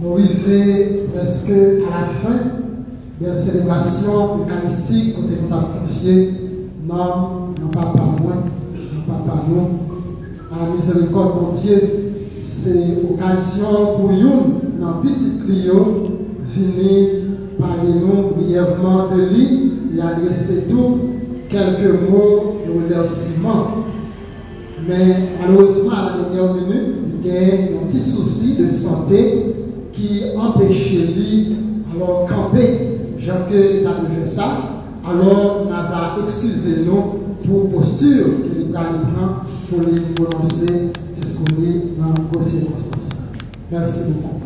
Nous arrivons presque à la fin de la célébration eucharistique que nous avons confiée non papa moi, non papa nous, à la miséricorde de Dieu. C'est l'occasion pour nous, dans petit Clio, venir parler nous brièvement de lui et adresser tout quelques mots de remerciement. Mais malheureusement, à la dernière minute, il y a un petit souci de santé qui empêchait lui alors camper. Jean-Claude a fait ça, alors on va excuser nous pour posture que les prend pour les prononcer disponible dans vos circonstances. Merci beaucoup.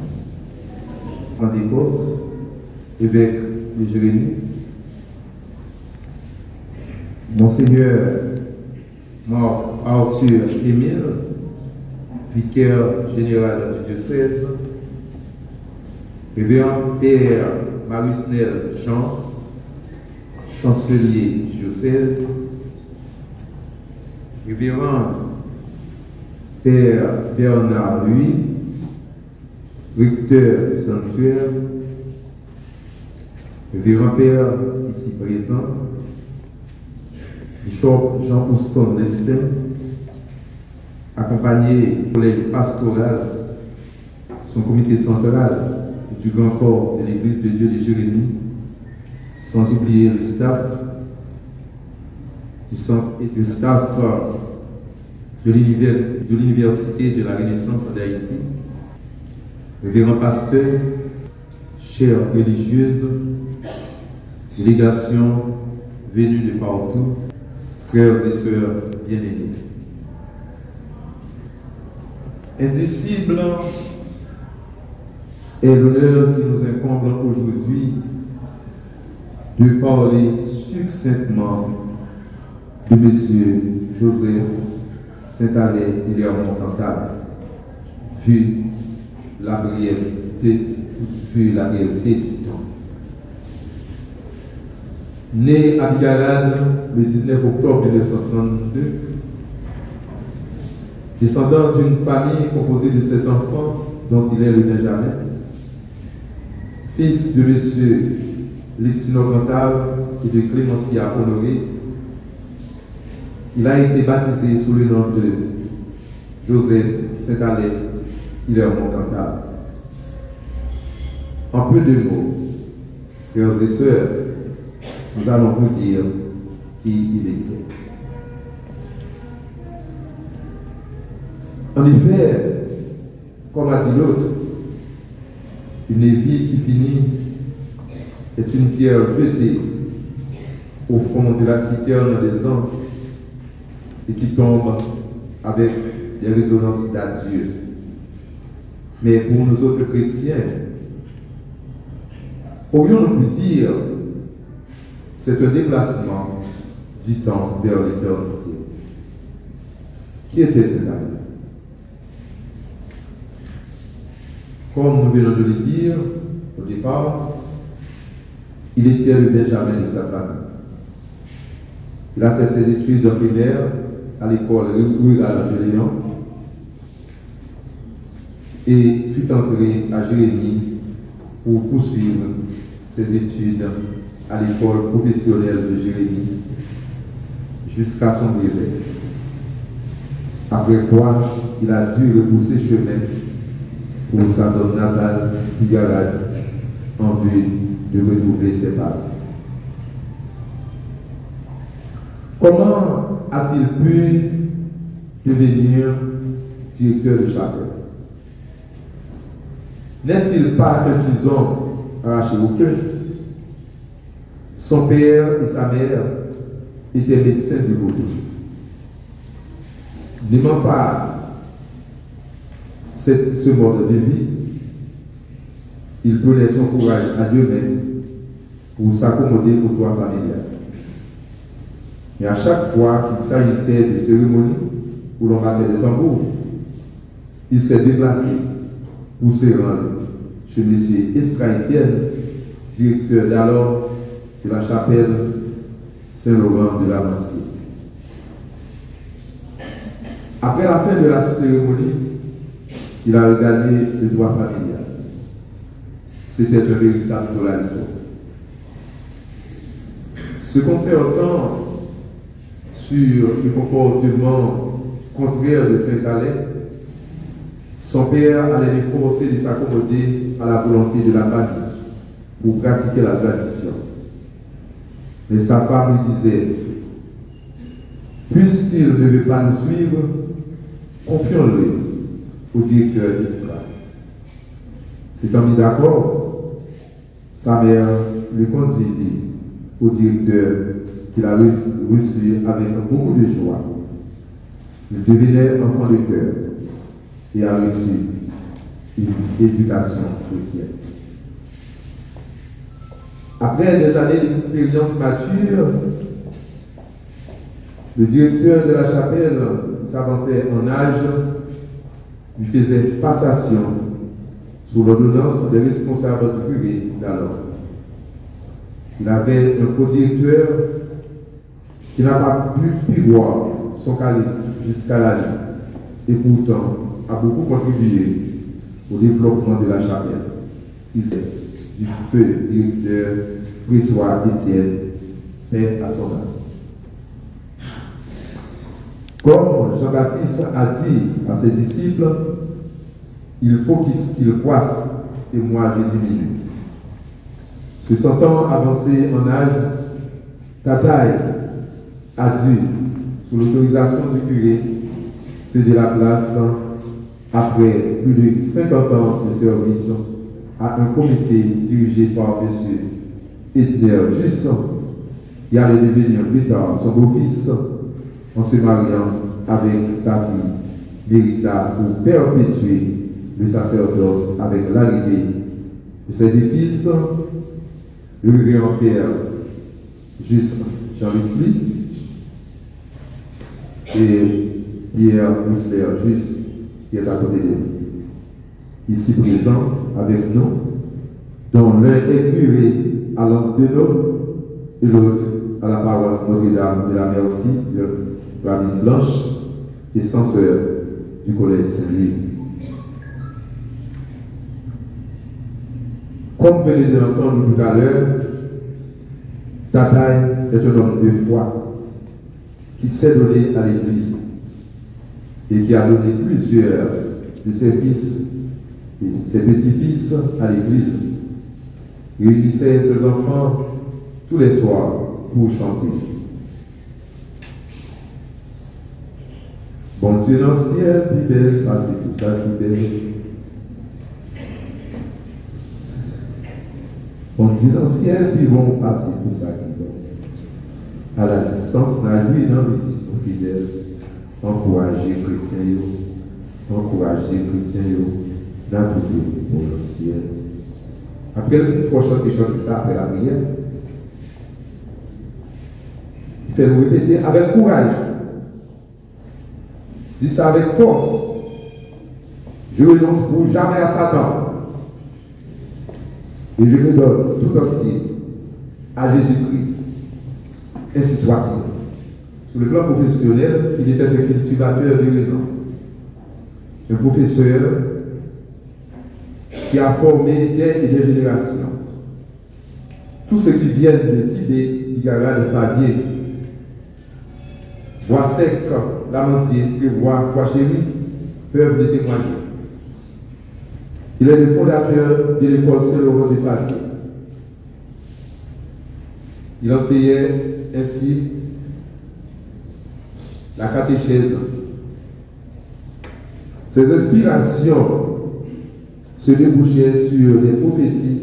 Pentecôte, évêque de Jérémie, Monseigneur Arthur Émile, vicaire général du diocèse, Révérend Père Marisnel Jean, chancelier du diocèse, Révérend Père Bernard Louis, recteur du sanctuaire, Révérend Père ici présent, Bishop Jean-Houston Lestin, accompagné du collège pastoral, son comité central et du grand corps de l'Église de Dieu de Jérémie, sans oublier le staff du centre et le staff de l'Université de la Renaissance d'Haïti, révérend pasteur, chères religieuses, délégation venue de partout, frères et sœurs bien-aimés. Indicible est l'honneur qui nous incombe aujourd'hui de parler succinctement de M. Joseph Saint-Allais et Léon Cantal, vu la réalité du temps. Né à Bigarade le 19 octobre 1932, descendant d'une famille composée de 16 enfants dont il est le Benjamin, fils de M. Lexino Cantal et de Clémentia Honoré, il a été baptisé sous le nom de Joseph Saint-Allais Hilaire Cantal. En peu de mots, frères et sœurs, nous allons vous dire qui il était. En effet, comme a dit l'autre, une vie qui finit est une pierre jetée au fond de la citerne des anges et qui tombe avec des résonances d'adieu. Mais pour nous autres chrétiens, pourrions-nous dire c'est un déplacement du temps vers l'éternité. Qui était cet homme? Comme nous venons de le dire au départ, il était le Benjamin de sa famille. Il a fait ses études en primaire à l'école rurale de Léon et fut entré à Jérémie pour poursuivre ses études à l'école professionnelle de Jérémie jusqu'à son brevet. Après quoi, il a dû repousser chemin pour sa zone natale, Bigarade, en vue de retrouver ses parents. Comment a-t-il pu devenir directeur de chapelle? N'est-il pas un petit homme arraché au feu? Son père et sa mère étaient médecins du Vaudou. N'aimant pas ce mode de vie, il prenait son courage à Dieu-même pour s'accommoder au droit familial. Et à chaque fois qu'il s'agissait de cérémonies où l'on battait des tambours, il s'est déplacé pour se rendre chez M. Estra-Étienne, directeur d'alors de la chapelle Saint-Laurent de la Mantier. Après la fin de la cérémonie, il a regardé le droit familial. c'était un véritable tolalito. Se concertant sur le comportement contraire de Saint-Calais, son père allait les forcer de s'accommoder à la volonté de la famille pour pratiquer la tradition. Mais sa femme lui disait, puisqu'il ne veut pas nous suivre, confions-le au directeur d'Istra. S'étant mis d'accord, sa mère le conduisit au directeur qu'il a reçu avec beaucoup de joie. Il devenait enfant de cœur et a reçu une éducation chrétienne. Après des années d'expérience mature, le directeur de la chapelle qui s'avançait en âge lui faisait passation sous l'ordonnance des responsables du curé d'alors. Il avait un co-directeur qui n'a pas pu boire son calice jusqu'à la nuit et pourtant a beaucoup contribué au développement de la chapelle. Il est du feu directeur François Étienne, paix à son âme. Comme Jean-Baptiste a dit à ses disciples, il faut qu'ils croissent et moi je diminue. Se sentant avancé en âge, Tataï a dû, sous l'autorisation du curé, céder la place après plus de 50 ans de service à un comité dirigé par M. Edner Jusson, qui allait devenir plus tard son beau-fils en se mariant avec sa fille Mérita pour perpétuer le sacerdoce avec l'arrivée de ses deux fils, le grand-père Juste Jean Wesley et Pierre Whistler Juste qui est à côté de nous. Ici présent avec nous, dont l'un est curé à l'Anse-de-l'Eau et l'autre à la paroisse Notre-Dame de la Merci de la Ville Blanche et censeur du collège Saint-Louis. Comme vous venez de l'entendre tout à l'heure, Tataï est un homme de foi qui s'est donné à l'Église et qui a donné plusieurs de ses fils et ses petits-fils à l'Église. Il réunissait ses enfants tous les soirs pour chanter. Bon Dieu dans le ciel, plus belle, parce que tout ça plus belle. Bon Dieu dans le ciel, puis bon, passer tout ça qui bon. À la distance, on a joué dans les fidèles, encourager les chrétiens, encourager les chrétiens, d'appuyer pour le ciel. Après, il faut chanter ça après la prière. Il fait nous répéter avec courage. Dis ça avec force. Je renonce pour jamais à Satan. Et je me donne tout entier à Jésus-Christ. Ainsi soit-il. Sur le plan professionnel, il était un cultivateur de renom. Un professeur qui a formé des générations. Tous ceux qui viennent de Tibet, Igara, de Favier, Bois-Sec, Lamantier, Prévoit, Poichéry, peuvent le témoigner. Il est le fondateur de l'école Saint-Laurent de Favier. Il enseignait ainsi la catéchèse. Ses inspirations se débouchaient sur des prophéties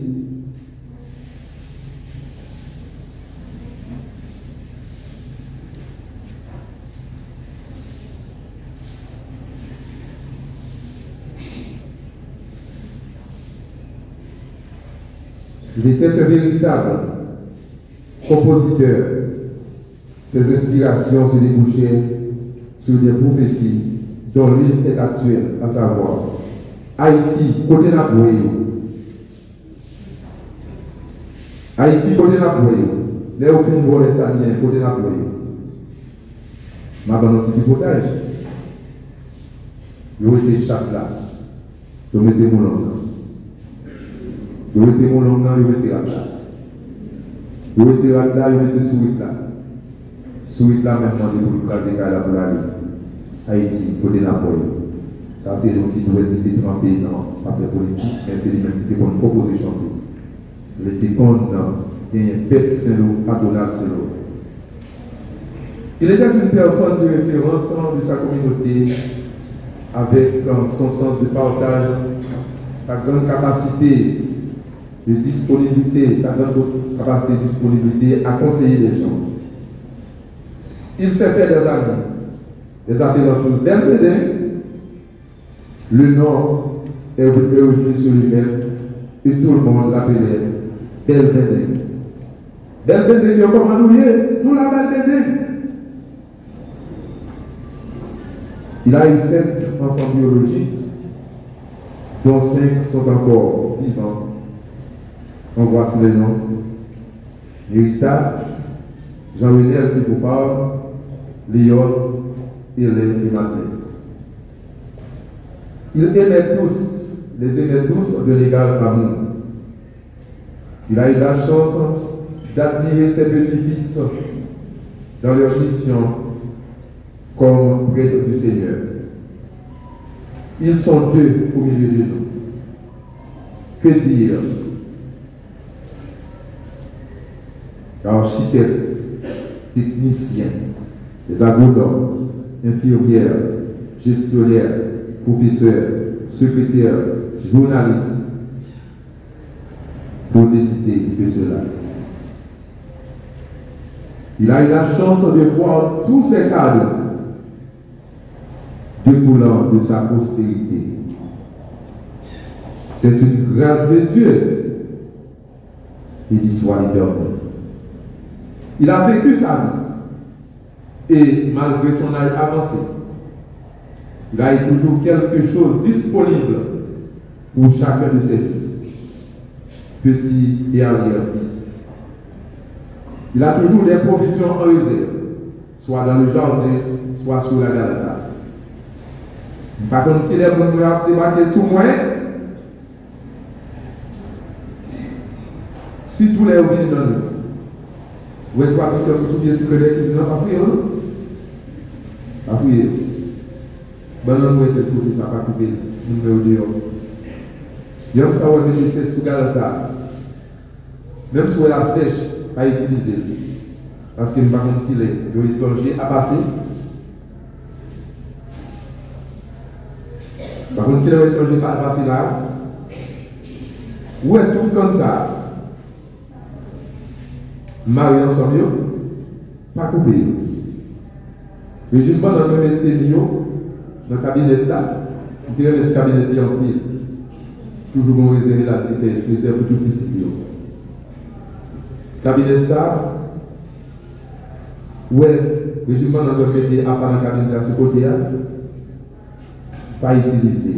il était un véritable compositeur. Ses inspirations se débouchaient sur des prophéties dont l'une est actuelle, à savoir Haïti, côté Napoléon. Haïti, côté Napoléon. Les au fin de les Saliens, côté Napoléon. Ma bonne petit hypothèse. Je vais chaque là. Je vais mettre mon nom. Ils ont été mon long, ils ont été là. Ils ont été là, ils ont été sous là. Sous là, même pour le craser là pour aller. Haïti, côté Napoli. Ça, c'est un petit douette qui était trempé dans la politique, mais c'est lui-même qui était pour nous proposer chanter. Il était contre une fête Saint-Lô, à Donald Saint-Lô. Il était une personne de référence de sa communauté, avec son sens de partage, sa grande capacité de disponibilité, sa grande capacité de disponibilité à conseiller les gens. Il s'est fait des amis. Les appelants tous Belbédin. Le nom est revenu sur lui-même et tout le monde l'appelait Belbédin. Belbédin, comment nous nous la Belbédin. Il a eu 7 enfants biologiques, dont 5 sont encore vivants. On voit les noms. Mérita, Jean-René Pipoupard, Léon, Hélène et Madeleine. Ils aimaient tous, les aimaient tous de l'égal amour. Il a eu la chance d'admirer ses petits-fils dans leur mission comme prêtres du Seigneur. Ils sont deux au milieu de nous. Que dire? Architectes, techniciens, les agronomes, infirmières, gestionnaires, professeurs, secrétaires, journalistes, pour ne citer que cela. Il a eu la chance de voir tous ces cadeaux découlant de sa postérité. C'est une grâce de Dieu et l'histoire éternelle. Il a vécu sa vie et malgré son âge avancé, il a eu toujours quelque chose disponible pour chacun de ses fils, petits et arrière-fils. Il a toujours des provisions en réserve, soit dans le jardin, soit sur la Galata. Par contre, il est bon de débarquer sous moi. Si tous les oubliés dans nous, vous êtes pas petit, vous souvenez si que les qui pas fouiller, non? Pas fouiller. Ben non, vous êtes tout ça, pas couper. Nous mettons dehors. Il y a ça, vous mettez c'est sous Galata. Même si vous la sèche, pas utiliser. Parce qu'il n'y a pas qu'il est l'étranger à passer. Par contre, qu'il est l'étranger à passer là. Où est tout comme ça? Marié ensemble, pas coupé. Mais j'ai pas dans le même dans le cabinet là, qui tire le cabinet en prise. Toujours bon réservé là, qui fait réserve pour tout petit bio. Ce cabinet ça, ouais, le régiment dans le mettre à part le cabinet à ce côté-là, pas utilisé.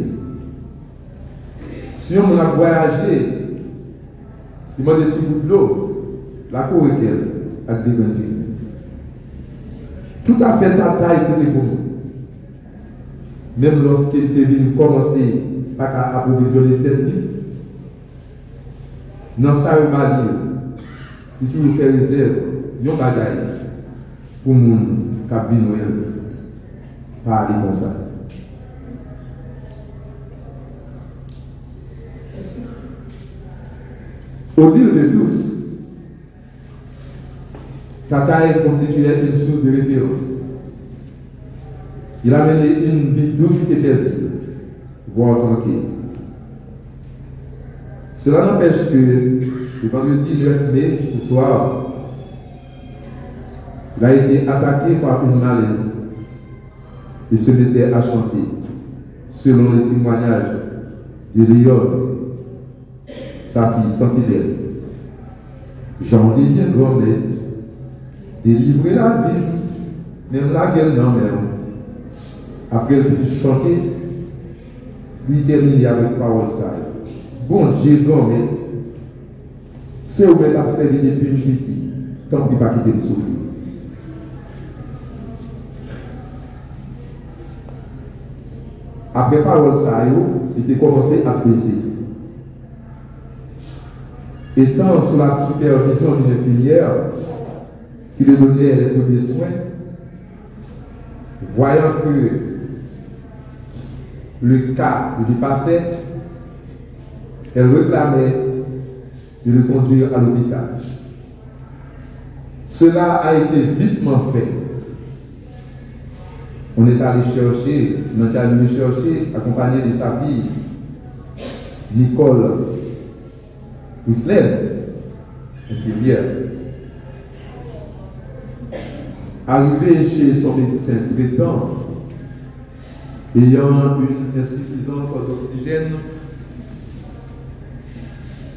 Si on a voyagé, il m'a des petits bouts de l'eau. La cour est quelle avec des grandes filles. Tout à fait ta taille, c'était pour nous. Même lorsqu'il était venu commencer à approvisionner tête vie, dans sa rebelle, il toujours fait réserve, il y a un bagaille pour les gens qui viennent Noël, pas aller comme ça. Au dire de tous, Tataï constituait une source de référence. Il a mené une vie douce et paisible, voire tranquille. Cela n'empêche que le vendredi 9 mai, au soir, il a été attaqué par une malaise et se mettait à chanter, selon le témoignage de Léon, sa fille Sentinelle. J'en ai bien grand-mère. Délivrer la vie, même la gueule dans même. Après le chanter, lui terminer avec parole ça. Bon Dieu, mais c'est où elle a servi depuis une petite, tant qu'il pas quitter le souffle. Après parole ça, il était commencé à baisser. Étant sous la supervision d'une infirmière qui lui donnait les premiers soins, voyant que le cas lui passait, elle réclamait de le conduire à l'hôpital. Cela a été vitement fait. On est allé chercher, accompagné de sa fille, Nicole Wislem, infirmière. Arrivé chez son médecin traitant, ayant une insuffisance d'oxygène,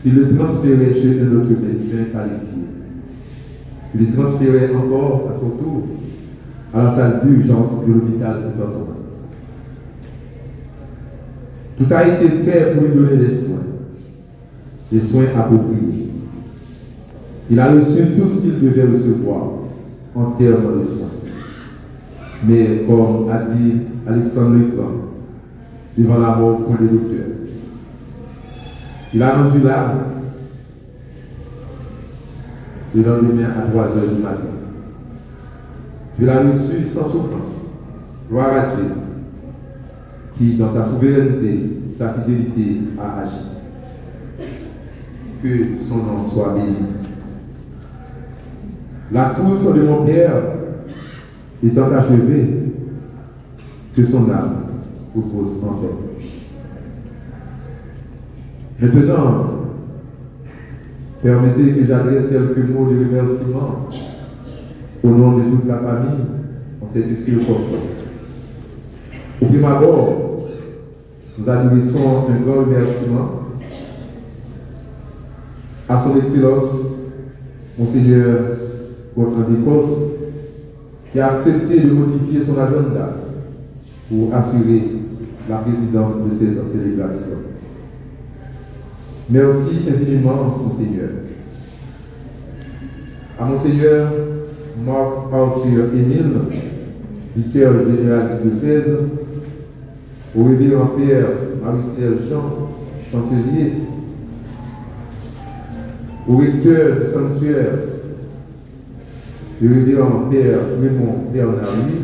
il le transférait chez un autre médecin qualifié. Il le transférait encore à son tour à la salle d'urgence de l'hôpital Saint-Antoine. Tout a été fait pour lui donner des soins appropriés. Il a reçu tout ce qu'il devait recevoir en termes de soins. Mais comme a dit Alexandre Leclerc, devant la mort pour les docteurs, il a rendu l'âme le lendemain à 3 heures du matin. Il a reçu sans souffrance. Gloire à Dieu, qui dans sa souveraineté, sa fidélité a agi. Que son nom soit béni. La course de mon Père étant achevée, que son âme repose en paix. Maintenant, permettez que j'adresse quelques mots de remerciement au nom de toute la famille en cette circonstance. Au prime abord, nous adressons un grand remerciement à son Excellence, Monseigneur Bertrand d'Écosse, qui a accepté de modifier son agenda pour assurer la présidence de cette célébration. Merci infiniment, Monseigneur. À Monseigneur Marc Arthur Émile, vicaire général du diocèse, au révérend Père Maristel Jean, chancelier, au recteur du sanctuaire, le révérend Père Raymond Bernard Louis,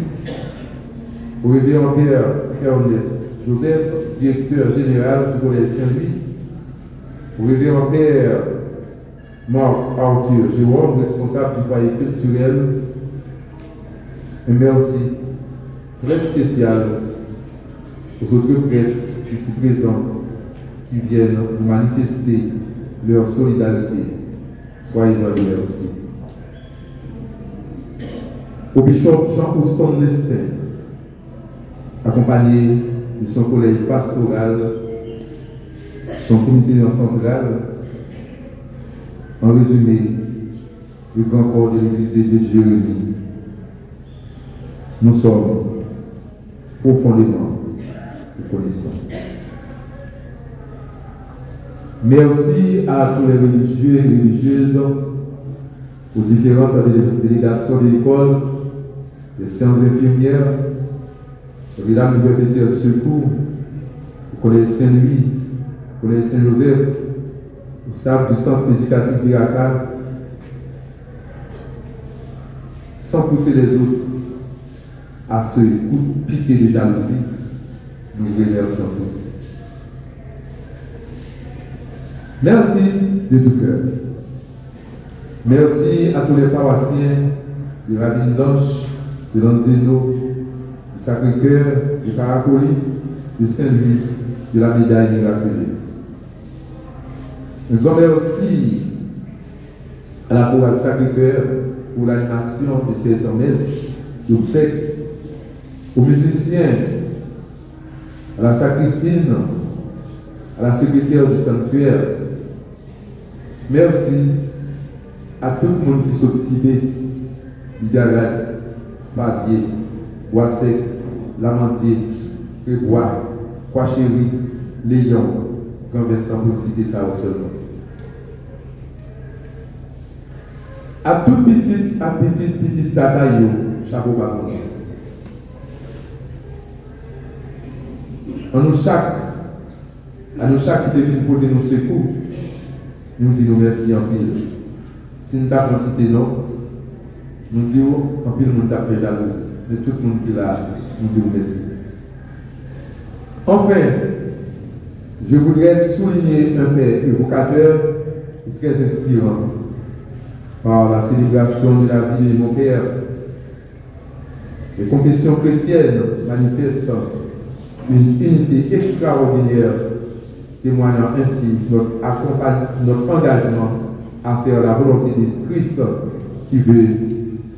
au révérend Père Ernest Joseph, directeur général du Collège Saint-Louis, au révérend Père Marc Arthur Jérôme, responsable du foyer culturel, un merci très spécial aux autres prêtres ici présents qui viennent nous manifester leur solidarité. Soyez-en remerciés. Au bishop Jean-Houston Lestin, accompagné de son collège pastoral, son comité central, en résumé, le grand corps de l'Église de Dieu de Jérémie, nous sommes profondément reconnaissants. Merci à tous les religieux et religieuses, aux différentes délégations de l'école, les sciences infirmières, au village de Petit Secours, au collège Saint-Louis, au collège Saint-Joseph, au staff du centre éducatif d'Iracal, sans pousser les autres à ce coup de piqué de jalousie, nous remercions tous. Merci de tout cœur. Merci à tous les paroissiens de Ravine Blanche, de Landeno, du Sacré-Cœur, de Caracoli, de Saint-Louis, de la Médaille miraculeuse. Un grand merci à la chorale Sacré-Cœur pour l'animation de cette messe d'obsèques, aux musiciens, à la sacristine, à la secrétaire du sanctuaire. Merci à tout le monde qui s'occupe Bigarat, Fabier, Boissec, Lamandier, Prébois, Croix-Chéri, Léon, Grand-Vincent, pour citer ça au seul nom. À toute petite tataille, chapeau bas. À nous chaque qui devine porter nos secours, nous disons merci en pile. Si nous avons cité non, nous disons en pile, nous avons fait jalousie. Mais tout le monde qui est là, nous disons merci. Enfin, je voudrais souligner un fait évocateur et très inspirant par la célébration de la vie de mon père. Les confessions chrétiennes manifestent une unité extraordinaire, témoignant ainsi notre engagement à faire la volonté de Christ qui veut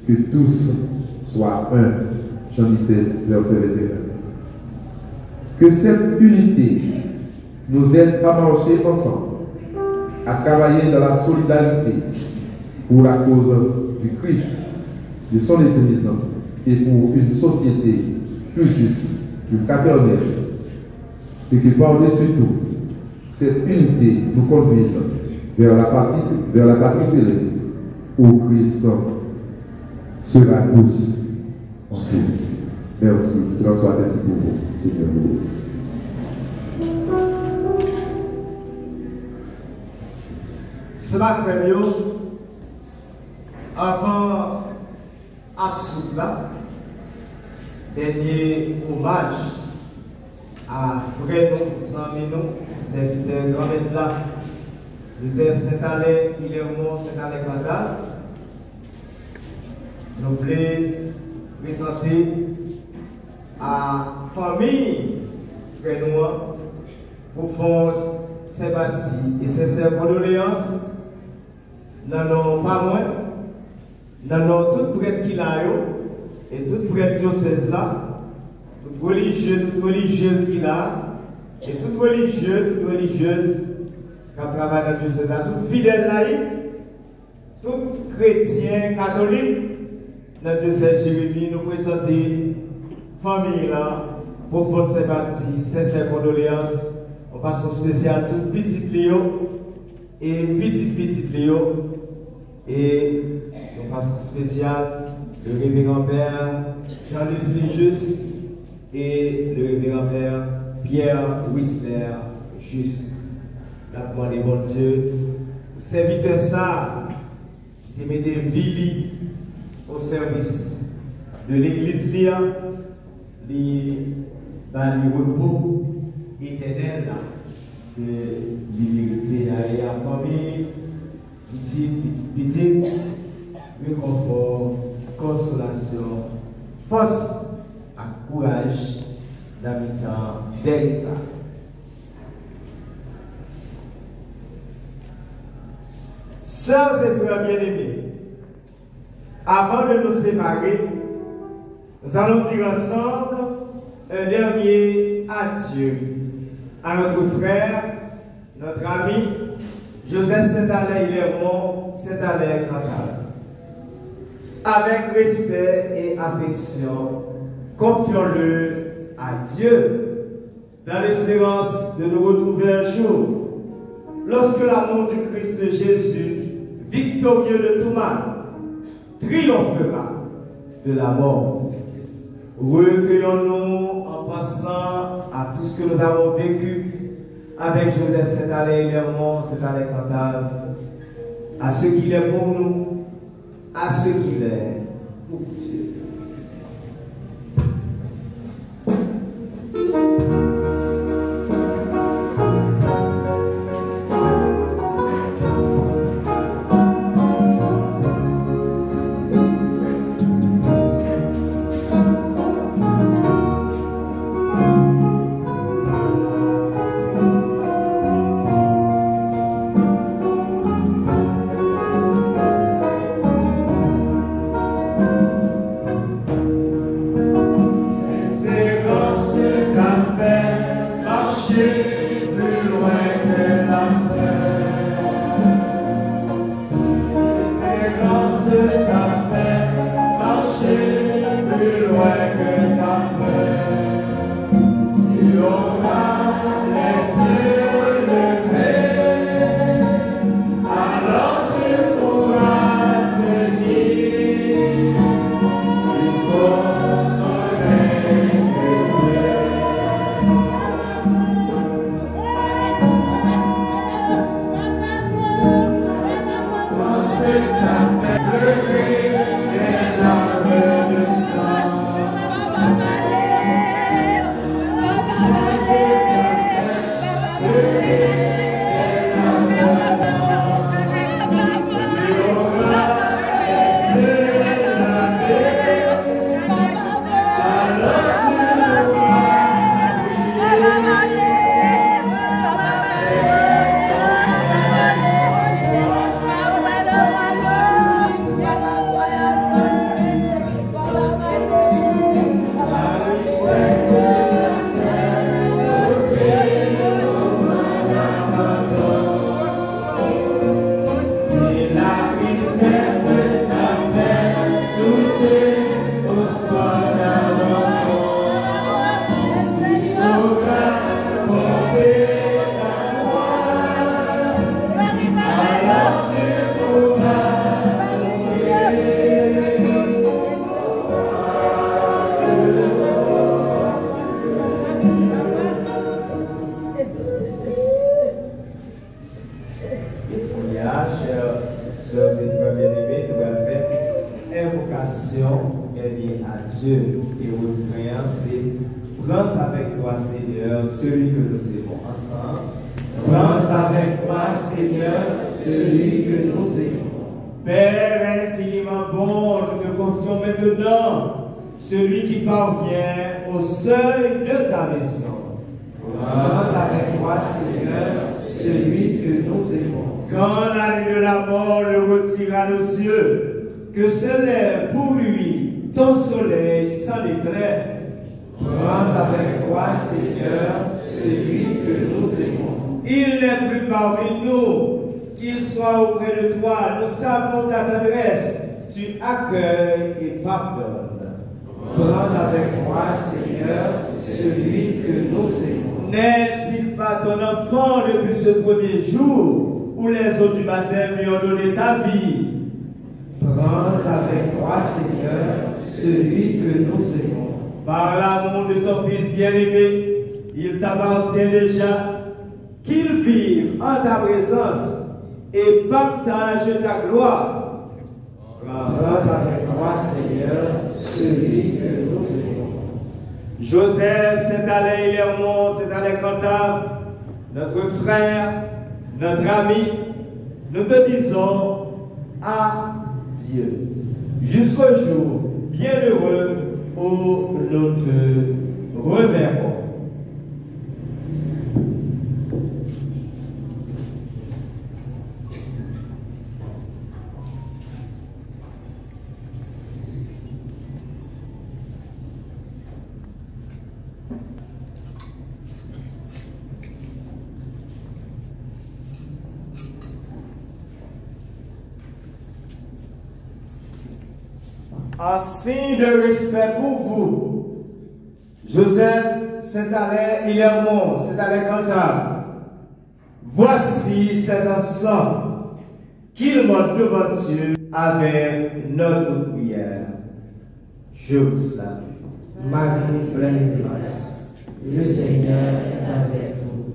que tous soient un. Jean 17, verset 21. Que cette unité nous aide à marcher ensemble, à travailler dans la solidarité pour la cause du Christ, de son Église et pour une société plus juste, plus fraternelle, et que par-dessus tout, cette unité nous conduise vers la patrie céleste, où Christ sera tous en tout. Merci. Que l'on soit ainsi pour vous, Seigneur. Ce matin, avant Absoutla, dernier hommage à frère nous, amis nous, serviteurs grand là, Joseph Saint-Alain, Hilaire-Mont, Saint-Alain Cantal, nous voulons présenter à la famille frère nous pour faire sympathie et sincères condoléances. Nous n'avons pas moins, nous avons tout prêtre qui l'a et tout prêtre diocèse là, tout religieux, toute religieuse qui l'a, et tout religieux, toute religieuse qui travaille dans le diocèse là, tout fidèle laïque, tout chrétien catholique dans le diocèse Jérémie, nous présentons famille là pour votre sympathie, sincères condoléances, en façon spéciale, toute petite Léo et petite Léo. Et de façon spéciale, le révérend père Jean-Leslie Juste et le révérend père Pierre Whistler Juste. La demande des bon Dieu, serviteur ça, qui met des vies au service de l'église Lia, dans le repos éternel de l'humilité et la famille. Petit, réconfort, consolation, force et courage dans le temps d'Elsa. Sœurs et frères bien-aimés, avant de nous séparer, nous allons dire ensemble un dernier adieu à notre frère, notre ami, Joseph Saint-Alain Hilaire-Mont, Saint-Alain Cantal. Avec respect et affection, confions-le à Dieu, dans l'espérance de nous retrouver un jour, lorsque l'amour du Christ Jésus, victorieux de tout mal, triomphera de la mort. Recueillons-nous en pensant à tout ce que nous avons vécu avec Joseph Saint-Alain Hilaire-Mont, Saint-Alain Cantal, à ce qu'il est pour nous, à ce qu'il est pour Dieu. Dieu. Et refrain, c'est prends avec toi, Seigneur, celui que nous aimons ensemble. Prends avec toi, Seigneur, celui que nous aimons. Père infiniment bon, nous te confions maintenant celui qui parvient au seuil de ta maison. Prends avec toi, Seigneur, celui que nous aimons. Quand la nuit de la mort le retire à nos yeux, que se lève pour lui ton soleil sans éclair. Prends avec toi, Seigneur, celui que nous aimons. Il n'est plus parmi nous, qu'il soit auprès de toi. Nous savons ta tendresse, tu accueilles et pardonnes. Prends avec toi, Seigneur, celui que nous aimons. N'est-il pas ton enfant depuis ce premier jour où les eaux du baptême lui ont donné ta vie? Prends avec toi, Seigneur, celui que nous aimons. Par l'amour de ton Fils bien-aimé, il t'appartient déjà qu'il vive en ta présence et partage ta gloire. Prends avec toi, Seigneur, celui que nous aimons. Joseph Saint-Alain Lermont, Saint-Alain Cantave, notre frère, notre ami, nous te disons adieu jusqu'au jour bienheureux où nous te reverrons. En signe de respect pour vous, Joseph Saint-Alain Lermont, Saint-Alain Cantave, voici cet ensemble qu'il monte devant Dieu avec notre prière. Je vous salue. Marie pleine de grâce, le Seigneur est avec vous.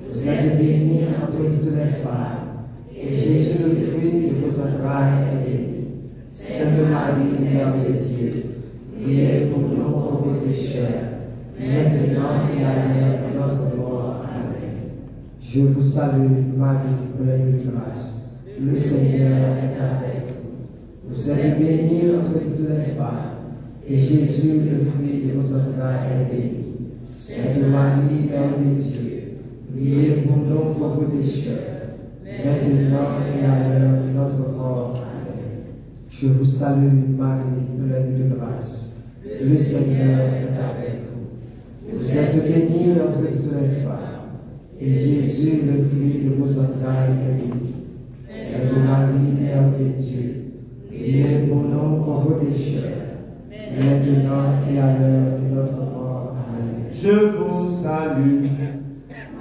Vous êtes bénie entre toutes les femmes, et Jésus, le fruit de vos entrailles, est béni. Sainte Marie, Mère de Dieu, priez pour nous pauvres pécheurs, maintenant et à l'heure de notre mort. Amen. Je vous salue, Marie, pleine de grâce. Le Seigneur est avec vous. Vous êtes bénie entre toutes les femmes, et Jésus, le fruit de vos entrailles, est béni. Sainte Marie, Mère de Dieu, priez pour nous pauvres pécheurs, maintenant et à l'heure de notre mort. Amen. Je vous salue, Marie, pleine de grâce. Le Seigneur est avec vous. Vous êtes bénie entre toutes les femmes, et Jésus, le fruit de vos entrailles, est béni. Sainte Marie, Mère de Dieu, priez pour nous pauvres pécheurs, maintenant et à l'heure de notre mort. Amen. Je vous salue,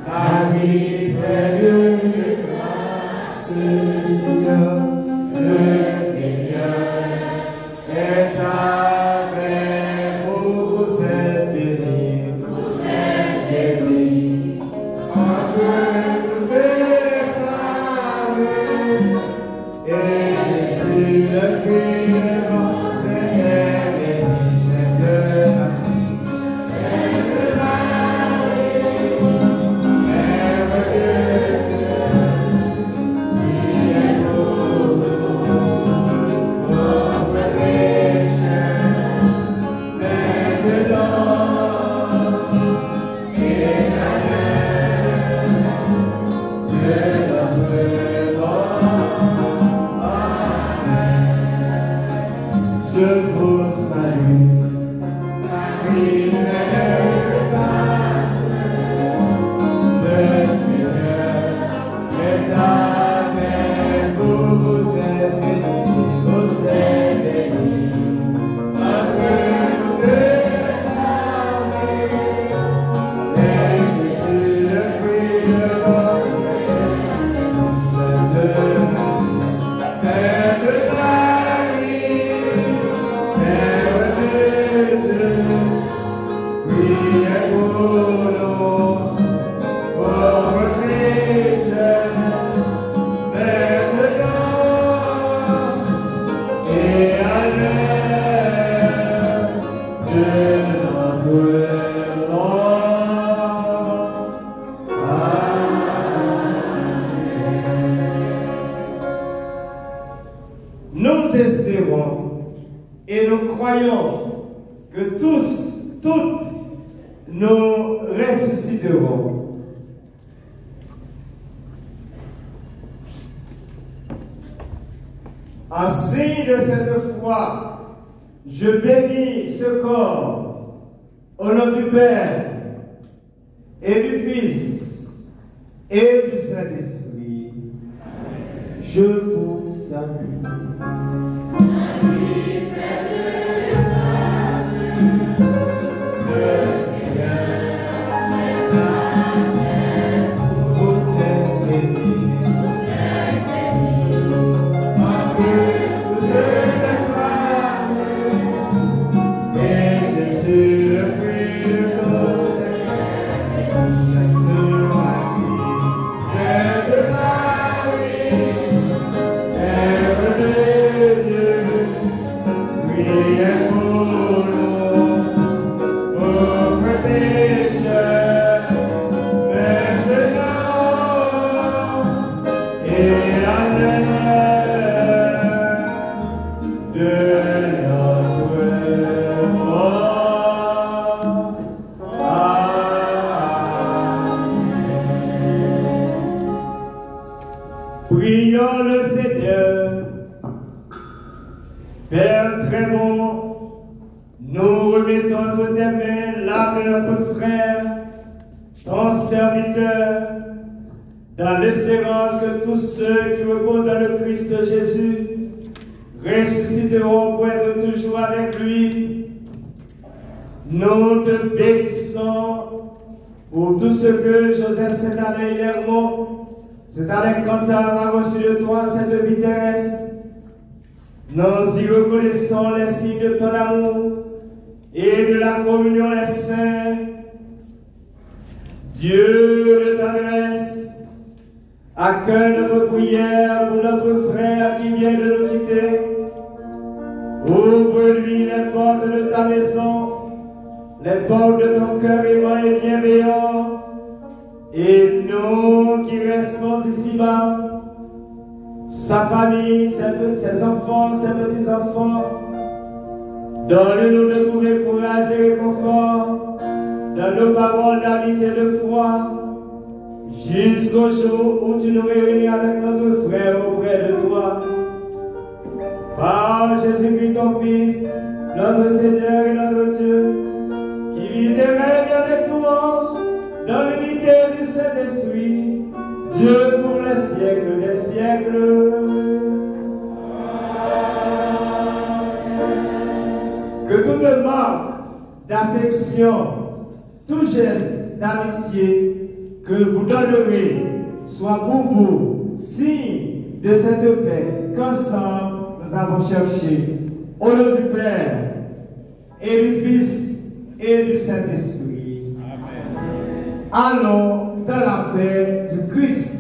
Marie, pleine de grâce, le Seigneur est avec vous, vous êtes bénie, entre toutes les femmes, et Jésus, le fruit de votre Seigneur, est béni. Sainte Marie, Mère de Dieu, priez pour nous, pauvres pécheurs, maintenant et à l'heure de notre mort. Amen. nous espérons et nous croyons que toutes, nous ressusciterons. En signe de cette foi, je bénis ce corps au nom du Père et du Fils et du Saint-Esprit. Je vous salue. Prions le Seigneur. Père très bon, nous remettons entre tes mains l'âme de notre frère, ton serviteur, dans l'espérance que tous ceux qui reposent dans le Christ Jésus ressusciteront pour être toujours avec lui. Nous te bénissons pour tout ce que Joseph Saint-Alain Cantar a reçu de toi cette vie terrestre. Nous y reconnaissons les signes de ton amour et de la communion des saints. Dieu de tendresse, accueille notre prière pour notre frère qui vient de nous quitter. Ouvre-lui les portes de ta maison, les portes de ton cœur aimant et bienveillant. Et nous qui restons ici-bas, sa famille, ses enfants, ses petits-enfants, donne-nous de trouver courage et réconfort dans nos paroles d'amitié et de foi, jusqu'au jour où tu nous réunis avec notre frère auprès de toi. Par Jésus-Christ ton Fils, notre Seigneur et notre Dieu, qui vit et règne avec toi dans l'unité du Saint-Esprit, Dieu pour les siècles des siècles. Que toute marque d'affection, tout geste d'amitié que vous donnerez soit pour vous signe de cette paix qu'ensemble nous avons cherché. Au nom du Père et du Fils et du Saint-Esprit. Allons dans la paix du Christ.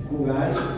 Courage.